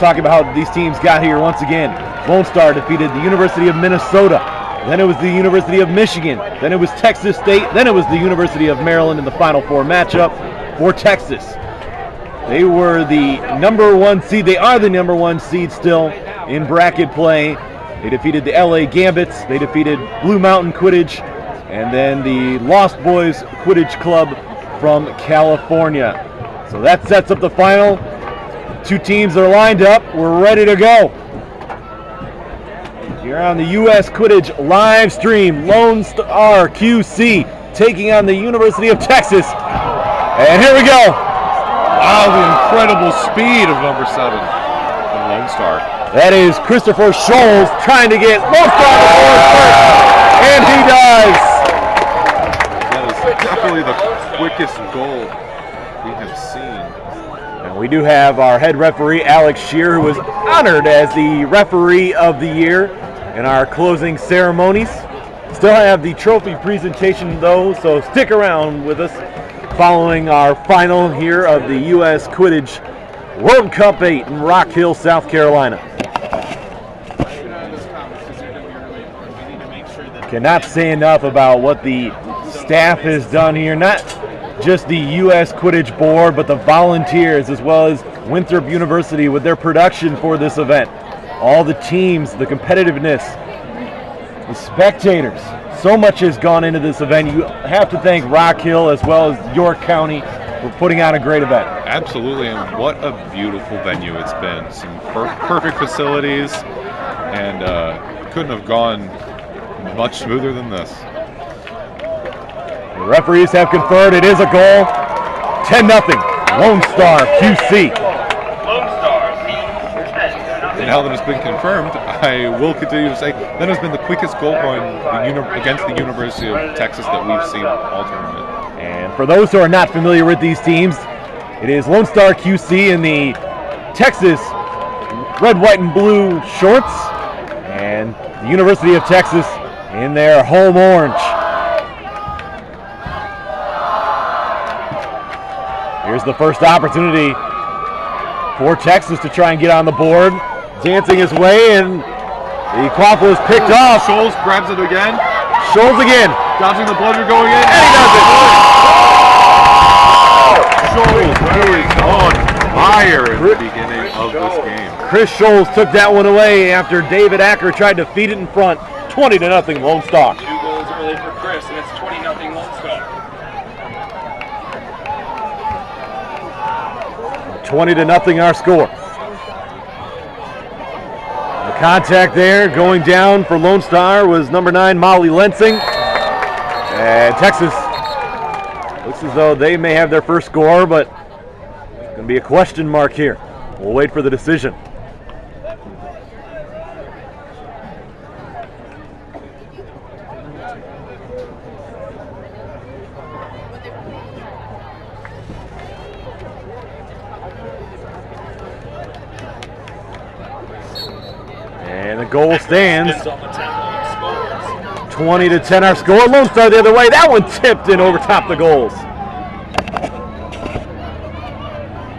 talk about how these teams got here once again. Lone Star defeated the University of Minnesota. Then it was the University of Michigan. Then it was Texas State. Then it was the University of Maryland in the Final Four matchup for Texas. They were the number one seed. They are the number one seed still in bracket play. They defeated the LA Gambits. They defeated Blue Mountain Quidditich. And then the Lost Boys Quidditch Club from California. So that sets up the final. Two teams are lined up. We're ready to go. Here on the U.S. Quidditch live stream, Lone Star QC taking on the University of Texas. And here we go. Wow, the incredible speed of number 7 of Lone Star. That is Christopher Scholes trying to get Lone Star on the board first. And he does. That is definitely the quickest goal we have seen. And we do have our head referee, Alex Shear, who was honored as the referee of the year in our closing ceremonies. Still have the trophy presentation though, so stick around with us following our final here of the U.S. Quidditch World Cup 8 in Rock Hill, South Carolina. Cannot say enough about what the staff has done here. Not just the U.S. Quidditch board, but the volunteers as well as Winthrop University with their production for this event. All the teams, the competitiveness, the spectators. So much has gone into this event. You have to thank Rock Hill as well as York County for putting on a great event. Absolutely, and what a beautiful venue it's been. Some perfect facilities, and couldn't have gone much smoother than this. The referees have confirmed it is a goal. 10-0, Lone Star QC. And now that it's been confirmed, I will continue to say that has been the quickest goal against the University of Texas that we've seen all tournament. And for those who are not familiar with these teams, it is Lone Star QC in the Texas red, white, and blue shorts, and the University of Texas in their home orange. Here's the first opportunity for Texas to try and get on the board. Dancing his way, and the quaffle is picked off. Scholes grabs it again. Scholes again. Dodging the bludger going in. And he does it. Scholes really on fire at the beginning of this game. Chris Scholes took that one away after David Acker tried to feed it in front. 20-0 Lone Star. 2 goals early for Chris, and it's 20-0 Lone Star. 20-0 our score. Contact there, going down for Lone Star was number 9, Molly Lensing. And Texas looks as though they may have their first score, but it's going to be a question mark here. We'll wait for the decision. And the goal stands. 20-10 our score. Lone Star the other way. That one tipped in over top the goals.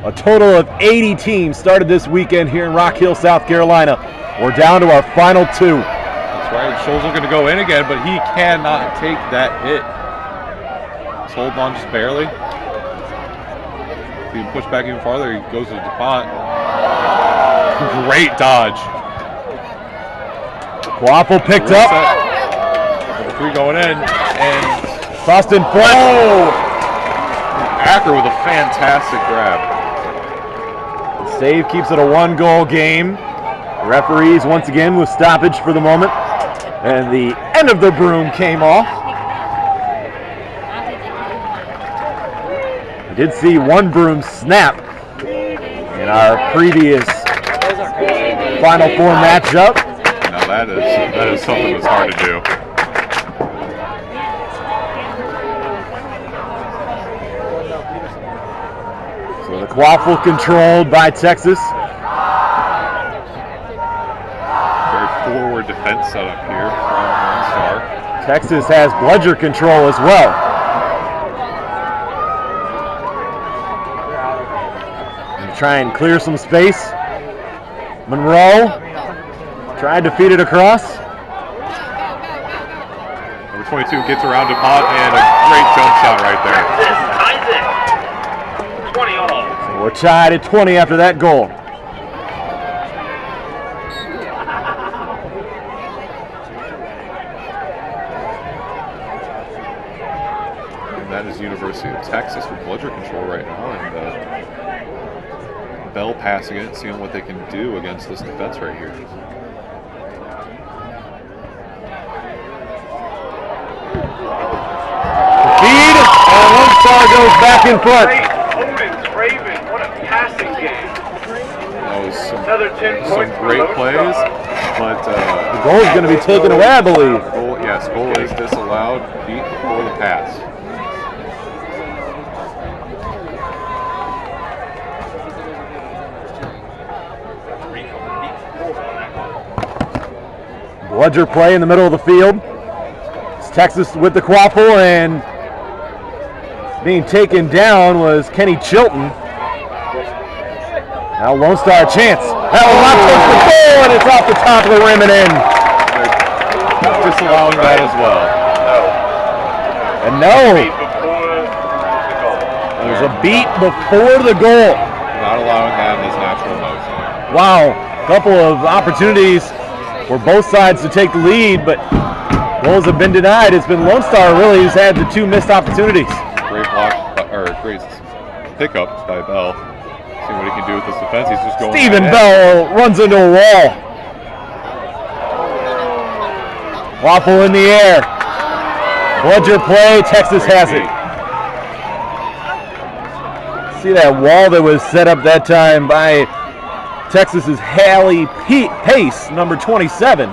A total of 80 teams started this weekend here in Rock Hill, South Carolina. We're down to our final 2. That's right. Scholes is going to go in again, but he cannot take that hit. He's holding on just barely. If he can push back even farther, he goes to DuPont. Great dodge. Quaffle picked up. Number 3 going in, and tossed in front. Oh! Acker with a fantastic grab. The save keeps it a 1-goal game. The referees once again with stoppage for the moment, and the end of the broom came off. We did see one broom snap in our previous Final Four matchup. Now that is something that's hard to do. So the quaffle controlled by Texas. Very forward defense setup here from Lone Star. Texas has bludger control as well. And try and clear some space. Monroe tried to feed it across. Number 22 gets around to Pot, and a great jump shot right there. Ties it. 20 all. So we're tied at 20 after that goal. And that is University of Texas with bludger control right now, and Bell passing it, seeing what they can do against this defense right here. Feed, and Lone Star goes back in front. Raven, what a passing game. That was Another 10 some points for great Lone plays, Star. but The goal is going to be taken away, I believe. goal is disallowed, beat before the pass. Bludger play in the middle of the field. It's Texas with the quaffle, and being taken down was Kenny Chilton. Now Lone Star a chance. That will not touch the goal, and it's off the top of the rim and in. They're disallowing that as well. And no, there's a beat before the goal. Not allowing that in this natural motion. Wow, couple of opportunities for both sides to take the lead, but goals have been denied. It's been Lone Star really who's had the two missed opportunities. Great block, or great pickup by Bell. See what he can do with this defense. He's just going. Stephen Bell runs into a wall. Waffle in the air. Bludger play, Texas has it. See that wall that was set up that time by Texas's Hallie Pace, number 27.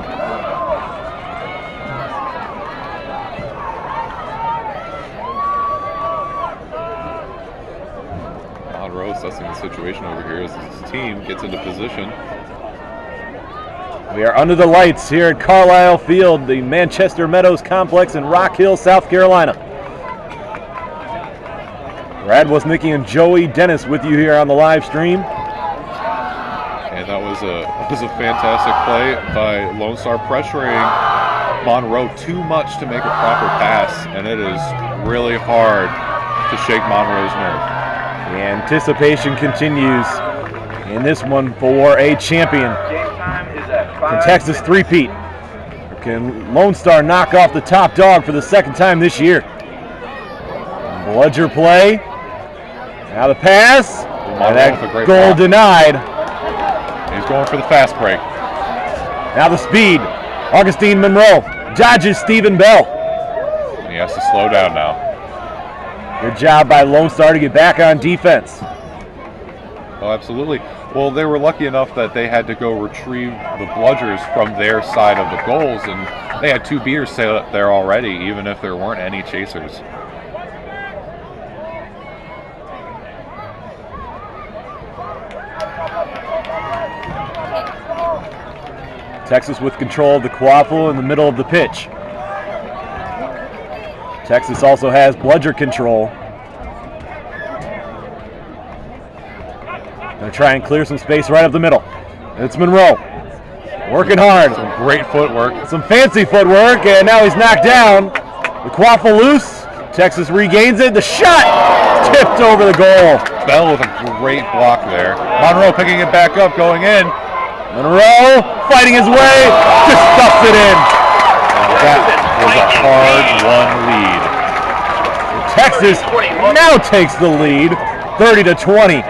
Monroe assessing the situation over here as his team gets into position. We are under the lights here at Carlisle Field, the Manchester Meadows Complex in Rock Hill, South Carolina. Brad Woznicki and Joey Dennis with you here on the live stream. And that was a fantastic play by Lone Star, pressuring Monroe too much to make a proper pass, and it is really hard to shake Monroe's nerve. The anticipation continues in this one for a champion. Can Texas three-peat? Or can Lone Star knock off the top dog for the second time this year? Bludger play. Now the pass. And that goal denied. He's going for the fast break. Now the speed. Augustine Monroe dodges Stephen Bell. And he has to slow down now. Good job by Lone Star to get back on defense. Oh, absolutely. Well, they were lucky enough that they had to go retrieve the bludgers from their side of the goals, and they had two beaters set up there already, even if there weren't any chasers. Texas with control of the quaffle in the middle of the pitch. Texas also has bludger control. Gonna try and clear some space right up the middle. It's Monroe. Working hard. Some great footwork. Some fancy footwork, and now he's knocked down. The quaffle loose. Texas regains it. The shot tipped over the goal. Bell with a great block there. Monroe picking it back up, going in. Monroe fighting his way, just stuffs it in. And that was a hard-won lead. Texas now takes the lead, 30-20.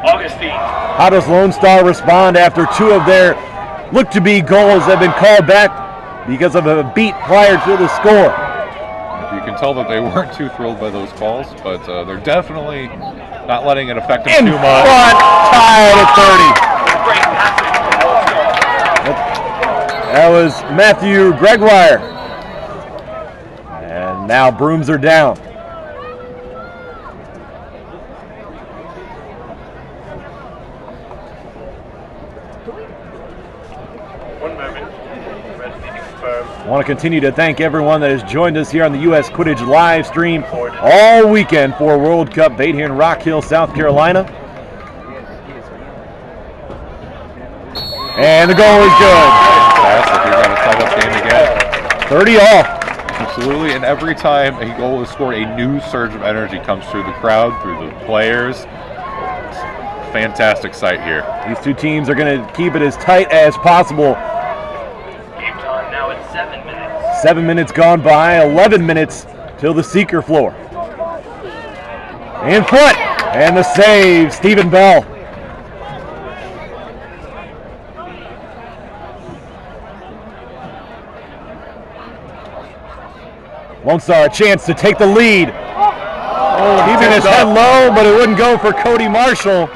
Augustine. How does Lone Star respond after two of their look-to-be goals have been called back because of a beat prior to the score? You can tell that they weren't too thrilled by those calls, but they're definitely not letting it affect them In too much. front, tied at 30. That was Matthew Gregoire. And now brooms are down. I want to continue to thank everyone that has joined us here on the U.S. Quidditch live stream all weekend for World Cup Bait here in Rock Hill, South Carolina. And the goal is good. Fantastic. He's got a side-up game again. 30 all. Absolutely, and every time a goal is scored, a new surge of energy comes through the crowd, through the players. Fantastic sight here. These two teams are going to keep it as tight as possible. Game time now at 7 minutes. 7 minutes gone by, 11 minutes till the seeker floor. In front, and the save, Stephen Bell. Lone Star a chance to take the lead. Keeping his head low, but it wouldn't go for Cody Marshall.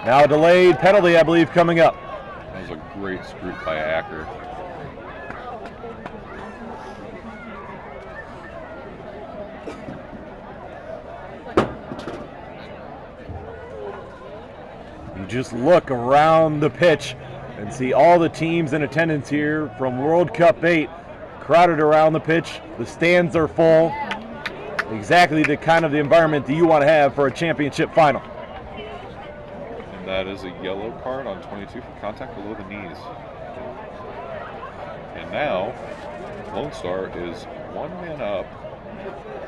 Now a delayed penalty, I believe, coming up. That was a great scoop by Acker. You just look around the pitch and see all the teams in attendance here from World Cup 8 crowded around the pitch. The stands are full. Exactly the kind of the environment that you want to have for a championship final. And that is a yellow card on 22 for contact below the knees. And now, Lone Star is 1 man up,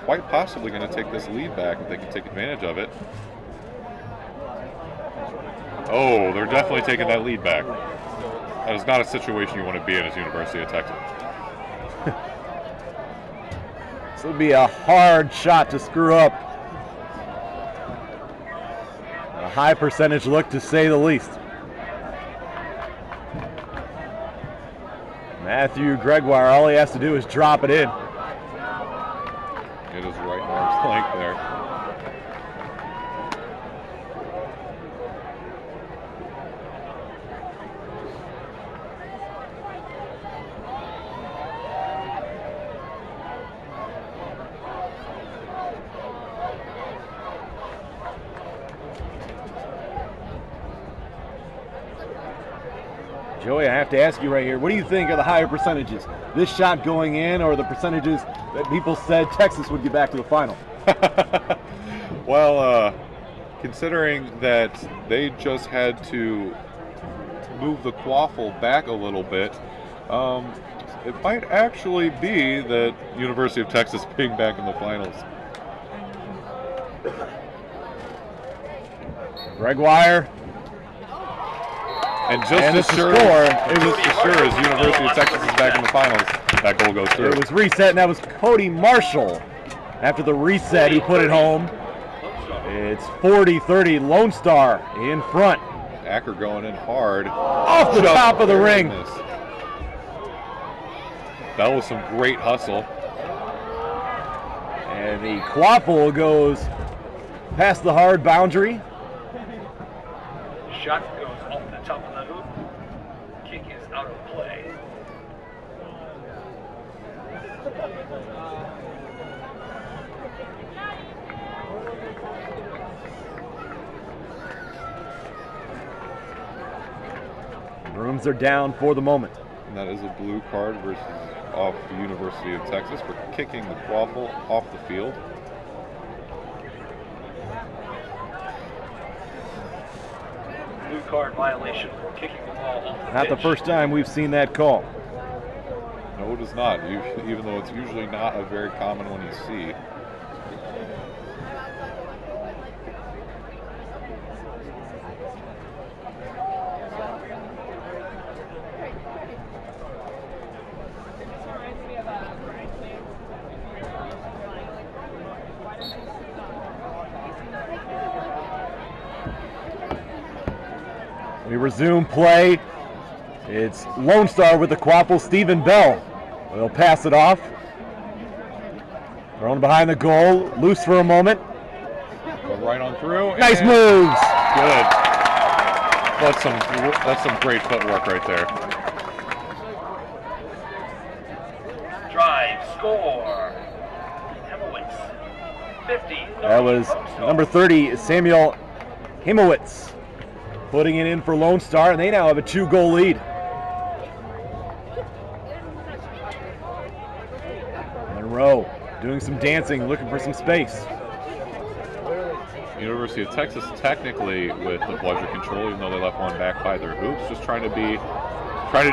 quite possibly going to take this lead back if they can take advantage of it. Oh, they're definitely taking that lead back. That is not a situation you want to be in as University of Texas. This would be a hard shot to screw up. A high percentage look, to say the least. Matthew Gregoire, all he has to do is drop it in. It is right in arm's length there. Joey, I have to ask you right here, what do you think are the higher percentages? This shot going in, or the percentages that people said Texas would get back to the final? Well, considering that they just had to move the quaffle back a little bit, it might actually be that University of Texas being back in the finals. Gregoire. And just as sure as University of Texas is back in the finals, that goal goes through. It was reset, and that was Cody Marshall. After the reset, he put it home. It's 40-30, Lone Star in front. Acker going in hard. Off the top of the ring. That was some great hustle. And the quaffle goes past the hard boundary. Shot goes off the top of the hoop. Kick is out of play. Rooms are down for the moment. And that is a blue card versus off the University of Texas for kicking the quaffle off the field. Blue card violation for kicking the ball off the Not the pitch. first time we've seen that call. No, it is not, even though it's usually not a very common one you see. We resume play. It's Lone Star with the quaffle. Stephen Bell will pass it off. Thrown behind the goal, loose for a moment. Go right on through. Nice and moves. Good. That's some great footwork right there. Drive, score. Hemowitz. 50. That was number 30, Samuel Himowitz, putting it in for Lone Star, and they now have a 2-goal lead. Monroe doing some dancing, looking for some space. University of Texas technically with the bludger control, even though they left one back by their hoops, just trying to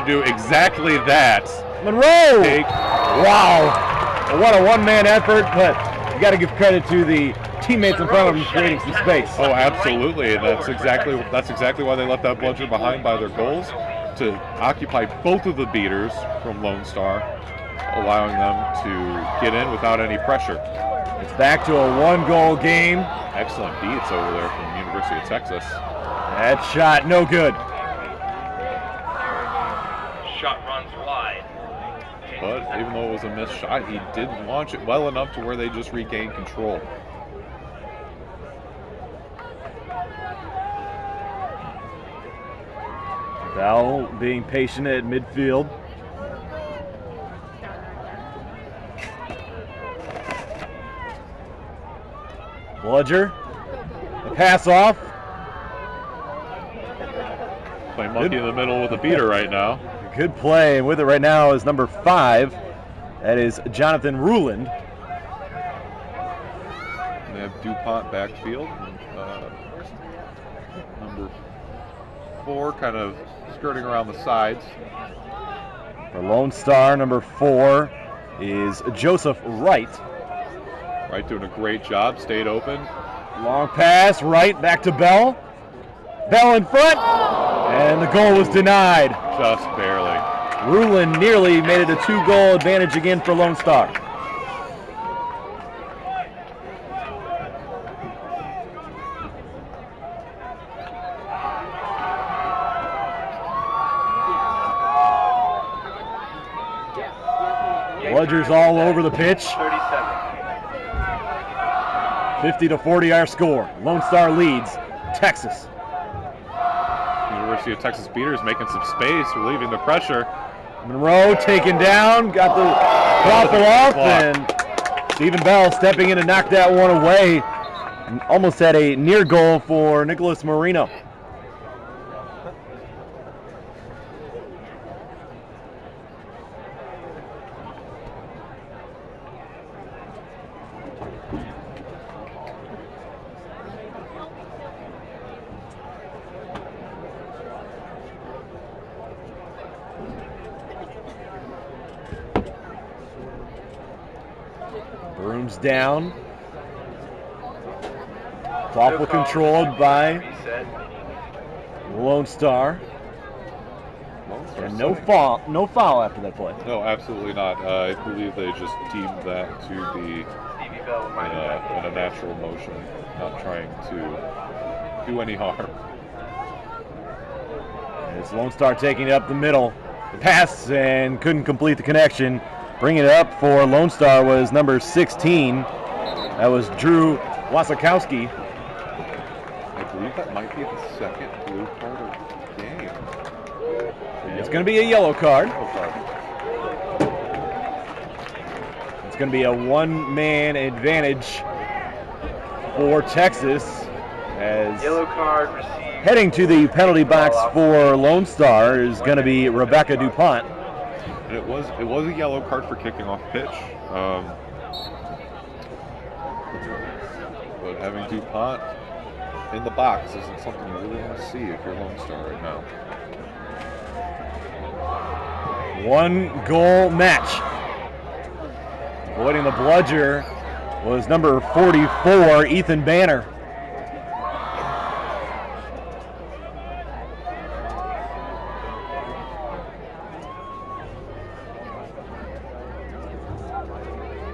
do exactly that. Monroe! Wow. What a one-man effort, but you got to give credit to the teammates in front of him creating some space. Oh, absolutely. That's exactly why they left that bludger behind by their goals, to occupy both of the beaters from Lone Star, allowing them to get in without any pressure. It's back to a one-goal game. Excellent beats over there from the University of Texas. That shot, no good. Shot runs wide. But even though it was a missed shot, he did launch it well enough to where they just regained control. Bell being patient at midfield. Bludger, the pass off. Playing monkey in the middle with a beater right now. Good play, and with it right now is number 5. That is Jonathan Ruland. And they have DuPont backfield. Number 4 kind of skirting around the sides. For Lone Star, number 4 is Joseph Wright. Wright doing a great job, stayed open. Long pass, Wright back to Bell. Bell in front, and the goal was denied. Just barely. Ruland nearly made it a 2-goal advantage again for Lone Star. Bludger's all over the pitch. 37. 50-40 our score. Lone Star leads Texas. University of Texas beaters making some space, relieving the pressure. Monroe taken down, got the waffle off, and Stephen Bell stepping in to knock that one away. And almost had a near goal for Nicholas Marino. Brooms down. Waffle controlled by Lone Star. And no foul after that play. No, absolutely not. I believe they just deemed that to be in a natural motion, not trying to do any harm. It's Lone Star taking it up the middle. The pass and couldn't complete the connection. Bringing it up for Lone Star was number 16. That was Drew Wasakowski. I believe that might be the second blue card of the game. It's going to be a yellow card. It's going to be a one-man advantage for Texas as Yellow card received. heading to the penalty box for Lone Star is going to be Rebecca DuPont. And it was a yellow card for kicking off pitch. But having DuPont in the box isn't something you really want to see if you're Lone Star right now. 1-goal match. Avoiding the bludger was number 44, Ethan Banner.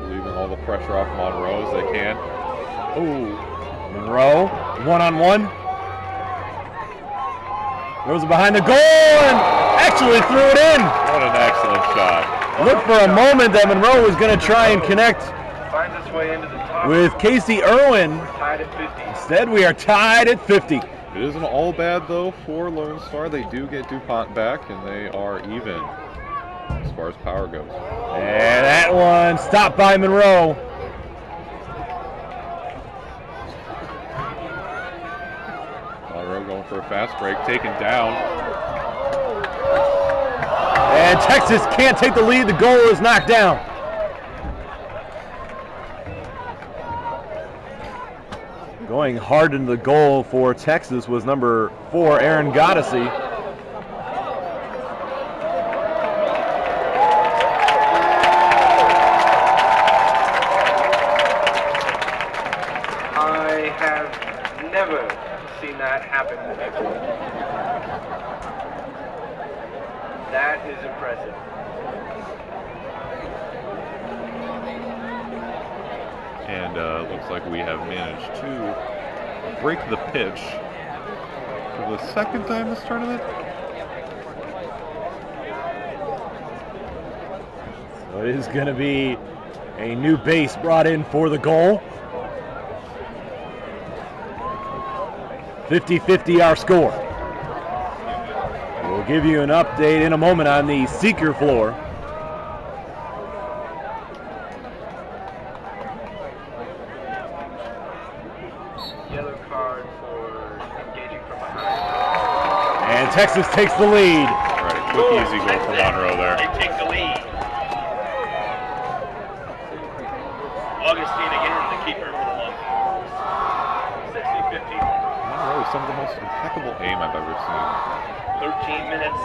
Leaving all the pressure off Monroe as they can. Oh, Monroe, one-on-one. Goes behind the goal and actually threw it in. What an excellent shot. Looked for a moment that Monroe was going to try and connect Finds its way into the top. with Casey Irwin. Tied at 50. Instead, we are tied at 50. It isn't all bad though for Lone Star. They do get DuPont back and they are even as far as power goes. And that one stopped by Monroe. Monroe going for a fast break, taken down. And Texas can't take the lead. The goal is knocked down. Going going hard into the goal for Texas was number 4, Aaron Goddessy. I have never seen that happen before. That is impressive. And looks like we have managed to break the pitch for the second time this tournament. So it is going to be a new base brought in for the goal. 50-50 our score. We'll give you an update in a moment on the seeker floor. Yellow card for engaging from behind. And Texas takes the lead. All right, quick, easy goal for Monroe there. They take the lead. Augustine again, the keeper for the long. 60-50. Monroe is some of the most impeccable aim I've ever seen. 13 minutes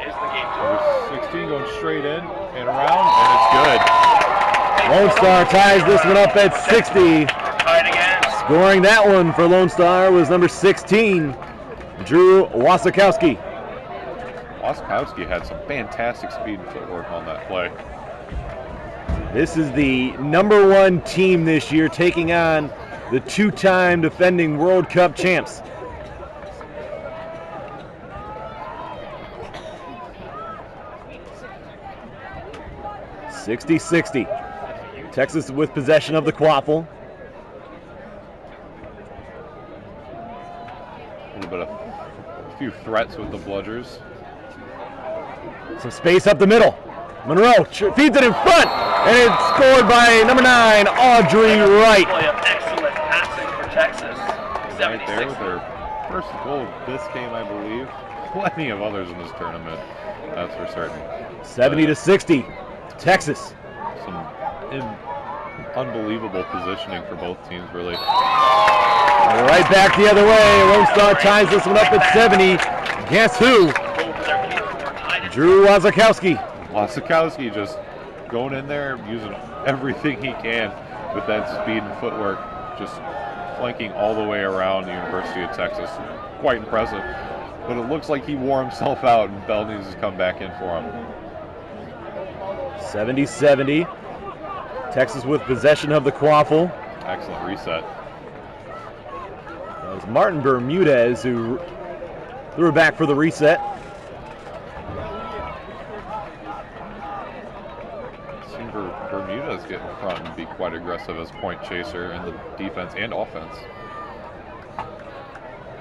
is the game Number time. 16 going straight in and around, and it's good. Lone Star ties this one up at 60. Tied again. Scoring that one for Lone Star was number 16, Drew Wasikowski. Wasikowski had some fantastic speed and footwork on that play. This is the number 1 team this year taking on the 2-time defending World Cup champs. (60-60). Texas with possession of the quaffle. A little bit of a few threats with the bludgers. Some space up the middle. Monroe feeds it in front, and it's scored by number 9, Audrey Wright. Play of excellent passing for Texas. Right there 76. with their first goal of this game, I believe. Plenty of others in this tournament, that's for certain. 70-60, Texas. Some unbelievable positioning for both teams, really. Right back the other way. Lone Star ties this one up at 70. Guess who? Drew Wasikowski. Wasikowski just going in there, using everything he can with that speed and footwork, just flanking all the way around the University of Texas. Quite impressive. But it looks like he wore himself out, and Bell needs to come back in for him. 70-70. Texas with possession of the quaffle. Excellent reset. It was Martin Bermudez who threw it back for the reset. Seen Bermudez get in front and be quite aggressive as point chaser in the defense and offense.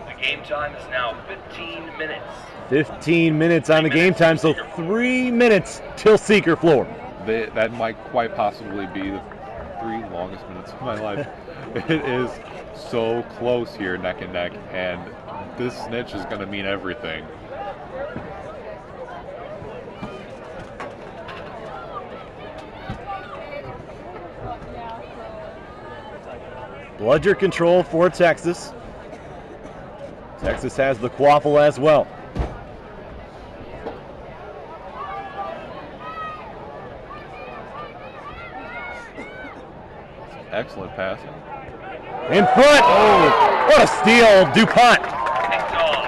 The game time is now 15 minutes. 15 minutes on the game time, so 3 minutes till seeker floor. That might quite possibly be the 3 longest minutes of my life. It is so close here, neck and neck, and this snitch is going to mean everything. Bludger control for Texas. Texas has the quaffle as well. Excellent passing. In front! Oh, what a steal, DuPont.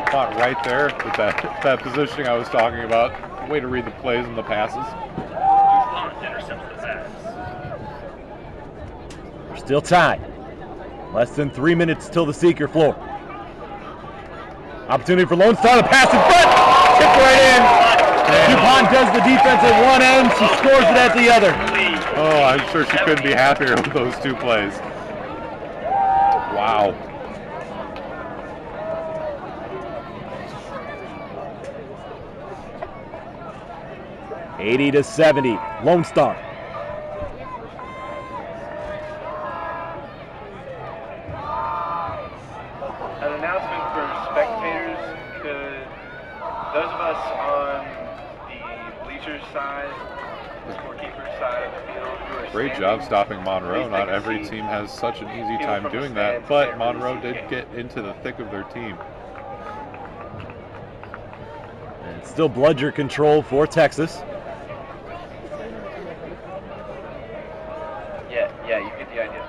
Caught right there with that positioning I was talking about. Way to read the plays and the passes. DuPont intercepts the pass. We're still tied. Less than 3 minutes till the seeker floor. Opportunity for Lone Star, the pass in front! Tipped right in. DuPont does the defense at one end, she scores it at the other. Oh, I'm sure she couldn't be happier with those 2 plays. Wow. (80-70), Lone Star. An announcement for spectators. Could those of us on the bleachers side Scorekeeper's side of the field. who are Great standing. job stopping Monroe. Please Not take a every seat. team has such an easy Field time from the doing that, stands, but can't Monroe really see did the get into the thick of their team. And still bludger control for Texas. Yeah, you get the idea.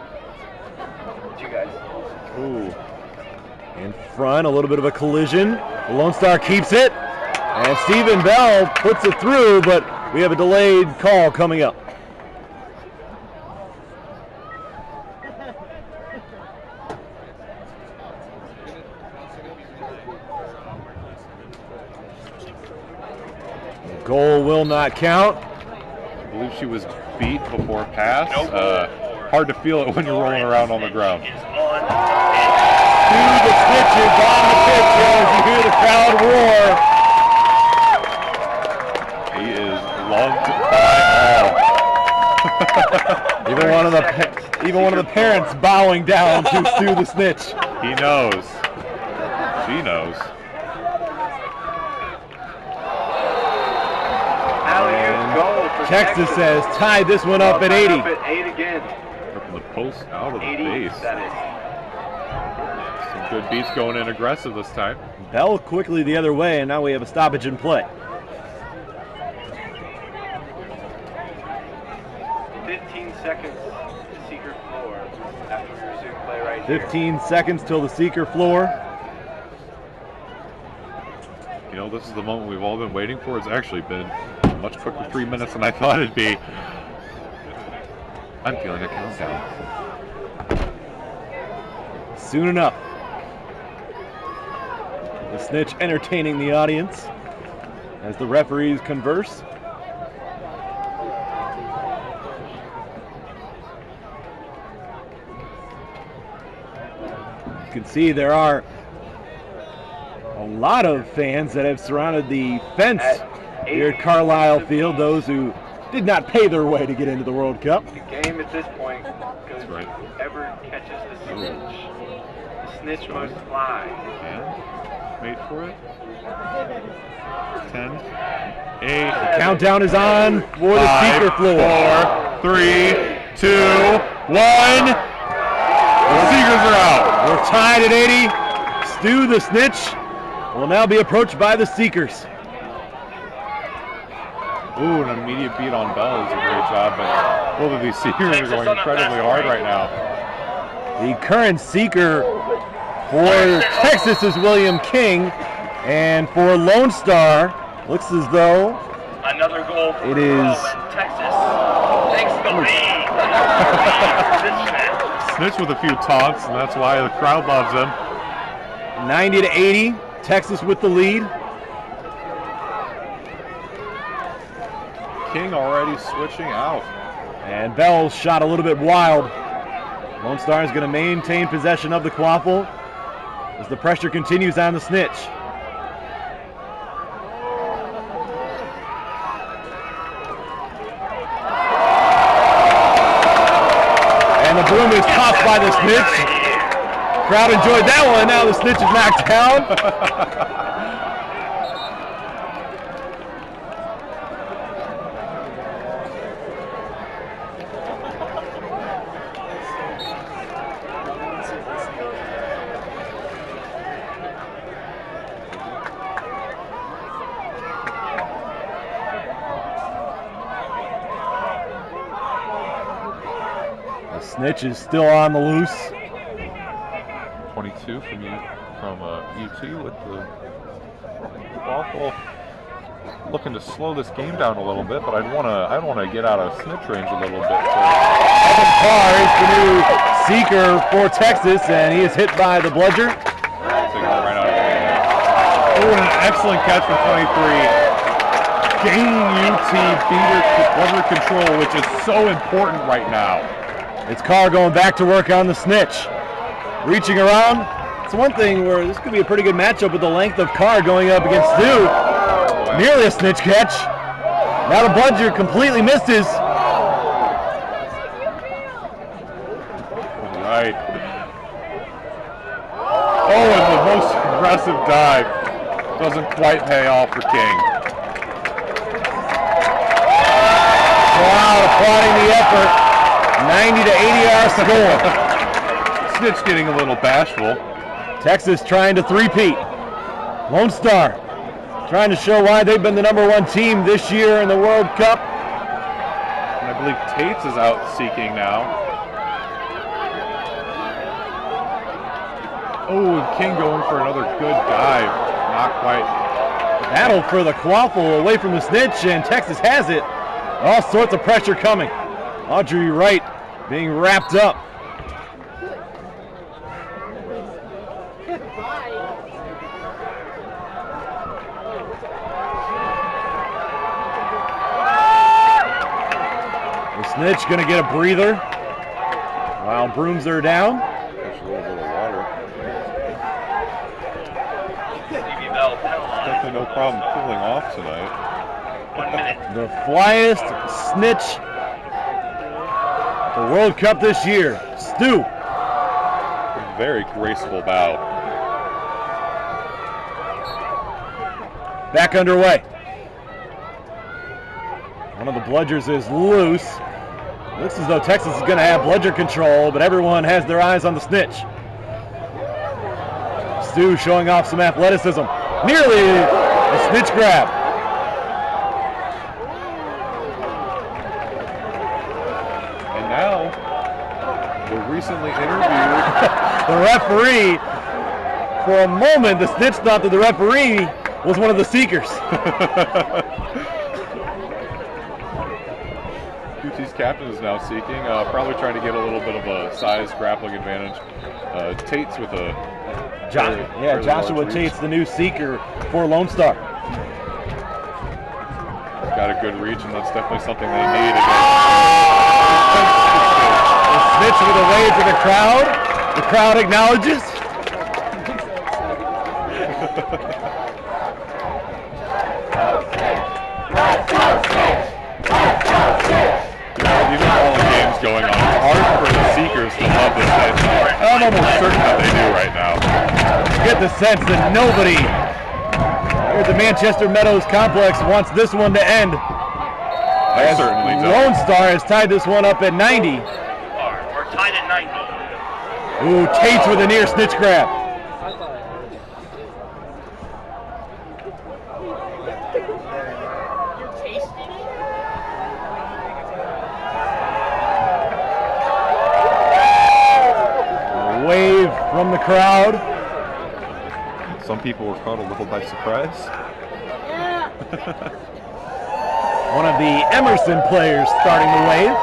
It's you guys. Ooh. In front, a little bit of a collision. The Lone Star keeps it. And Stephen Bell puts it through, but we have a delayed call coming up. The goal will not count. I believe she was beat before pass. Hard to feel it when you're rolling around on the ground. Is on. Through the stitches on the pitch as you hear the crowd roar. He is loved by all. Even one of the parents bowing down to Stu the Snitch. He knows. She knows. Alley-oop goal for Texas has tied this one up at 80. Up at 8 again. From the post out of the 80, base. that is. Some good beats going in aggressive this time. Bell quickly the other way, and now we have a stoppage in play. 15 seconds to secret floor after we resume play right here. 15 seconds till the seeker floor. You know, this is the moment we've all been waiting for. It's actually been much quicker 3 minutes than I thought it'd be. I'm feeling a countdown. Soon enough. The Snitch entertaining the audience as the referees converse. You can see there are a lot of fans that have surrounded the fence here at Carlisle Field, those who did not pay their way to get into the World Cup. The game at this point goes right. whoever catches the snitch. The snitch must fly. And wait for it. 10, 8, Countdown is on for the 5, seeker floor. 4, 3, 2, 1. The Seekers are out. We're tied at 80. Stu the Snitch will now be approached by the Seekers. Ooh, an immediate beat on Bell is a great job, but both of these Seekers are going incredibly hard right now. The current Seeker for Texas is William King, and for Lone Star, looks as though Another goal for It is- and Texas takes the lead. Snitch with a few taunts, and that's why the crowd loves him. 90 to 80. Texas with the lead. King already switching out. And Bell's shot a little bit wild. Lone Star is going to maintain possession of the quaffle as the pressure continues on the Snitch. And the broom is tossed by the Snitch. Crowd enjoyed that one. Now the Snitch is knocked down. The Snitch is still on the loose. 22 from UT with the waffle. Looking to slow this game down a little bit, but I'd want to get out of Snitch range a little bit. So. Evan Carr is the new seeker for Texas, and he is hit by the bludger. Taking it right out of the game. Oh, and an excellent catch from 23. Gaining UT bludger control, which is so important right now. It's Carr going back to work on the Snitch. Reaching around. It's one thing where this could be a pretty good matchup with the length of Carr going up against Stu. Nearly a Snitch catch. Now the bludger completely missed his. Right. Oh, and the most aggressive dive doesn't quite pay off for King. crowd applauding the effort. 90 to 80 our score. Snitch getting a little bashful. Texas trying to three-peat. Lone Star trying to show why they've been the #1 team this year in the World Cup. And I believe Tates is out seeking now. Oh, and King going for another good dive. Not quite. Battle for the quaffle away from the snitch, and Texas has it. All sorts of pressure coming. Audrey Wright being wrapped up. The snitch going to get a breather while brooms are down. Just a little bit of water. Definitely no problem cooling off tonight. 1 minute. The flyest snitch the World Cup this year, Stu. Very graceful bow. Back underway. One of the bludgers is loose. Looks as though Texas is going to have bludger control, but everyone has their eyes on the snitch. Stu showing off some athleticism. Nearly a snitch grab. And now, the recently interviewed The referee, for a moment, the snitch thought that the referee was one of the seekers. UT's captain is now seeking, probably trying to get a little bit of a size grappling advantage. Tate's with a fairly Joshua large reach. Tate's the new seeker for Lone Star. Got a good reach, and that's definitely something they need. The snitch with a wave to the crowd. The crowd acknowledges. Even all the games going on, it's hard for the seekers to love this pitch. I'm almost certain that they do right now. You get the sense that nobody here at the Manchester Meadows complex wants this one to end. I certainly don't. Lone Star has tied this one up at 90. We're tied at 90. Ooh, Tate's with a near snitch grab. A wave from the crowd. Some people were caught a little by surprise. One of the Emerson players starting the wave.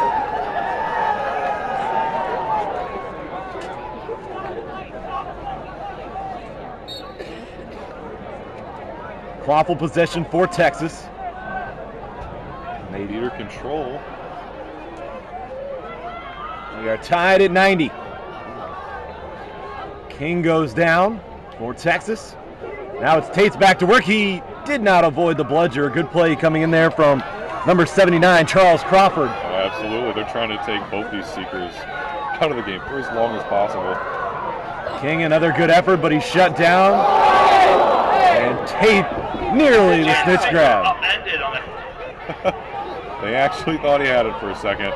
Quaffle possession for Texas. Leader control. We are tied at 90. King goes down for Texas. Now it's Tate's back to work. He did not avoid the bludger. A good play coming in there from number 79, Charles Crawford. Oh, absolutely. They're trying to take both these seekers out of the game for as long as possible. King, another good effort, but he's shut down. And Tate nearly the snitch grab. Upended on it. They actually thought he had it for a second.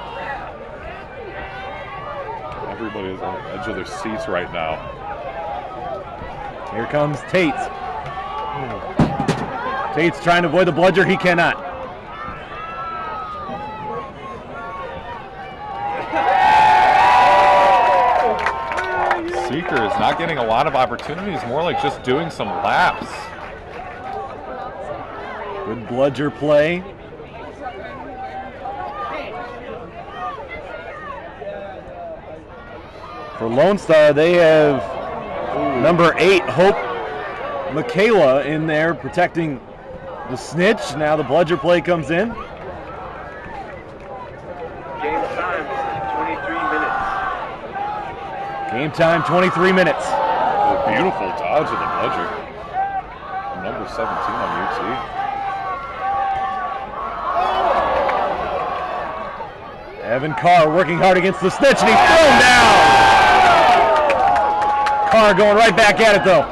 Everybody is on the edge of their seats right now. Here comes Tate. Tate's trying to avoid the bludger. He cannot. Seeker is not getting a lot of opportunities, more like just doing some laps. Good bludger play. For Lone Star, they have number 8, Hope Michaela, in there protecting the snitch. Now the bludger play comes in. Game time, 23 minutes. Game time, 23 minutes. A beautiful dodge of the bludger. Number 17 on UT. Evan Carr working hard against the snitch, and he's thrown down. Carr going right back at it, though.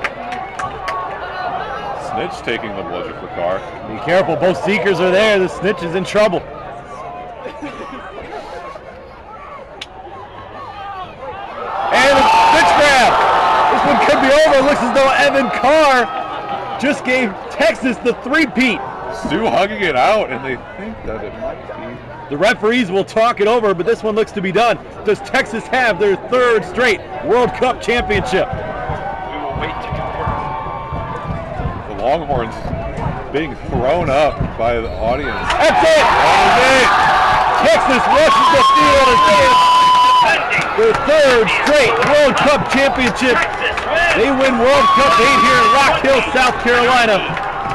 Snitch taking the bludger for Carr. Be careful, both seekers are there. The snitch is in trouble. Kevin Carr just gave Texas the three-peat. Stu hugging it out, and they think that it might be. The referees will talk it over, but this one looks to be done. Does Texas have their third straight World Cup championship? We will wait to confirm. The Longhorns being thrown up by the audience. That's it! That was it! Texas rushes the field and gets their third straight World Cup championship. They win World Cup 8 here in Rock Hill, South Carolina.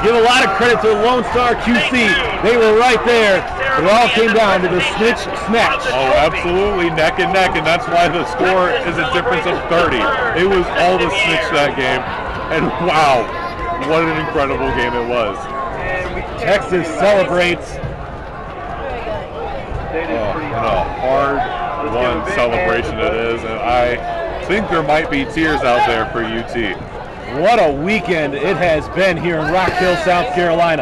Give a lot of credit to Lone Star QC. They were right there. It all came down to the snitch snatch. Oh, absolutely, neck and neck, and that's why the score is a difference of 30. It was all the snitch that game, and wow, what an incredible game it was. Texas celebrates. And a hard-won celebration it is, and I think there might be tears out there for UT. What a weekend it has been here in Rock Hill, South Carolina.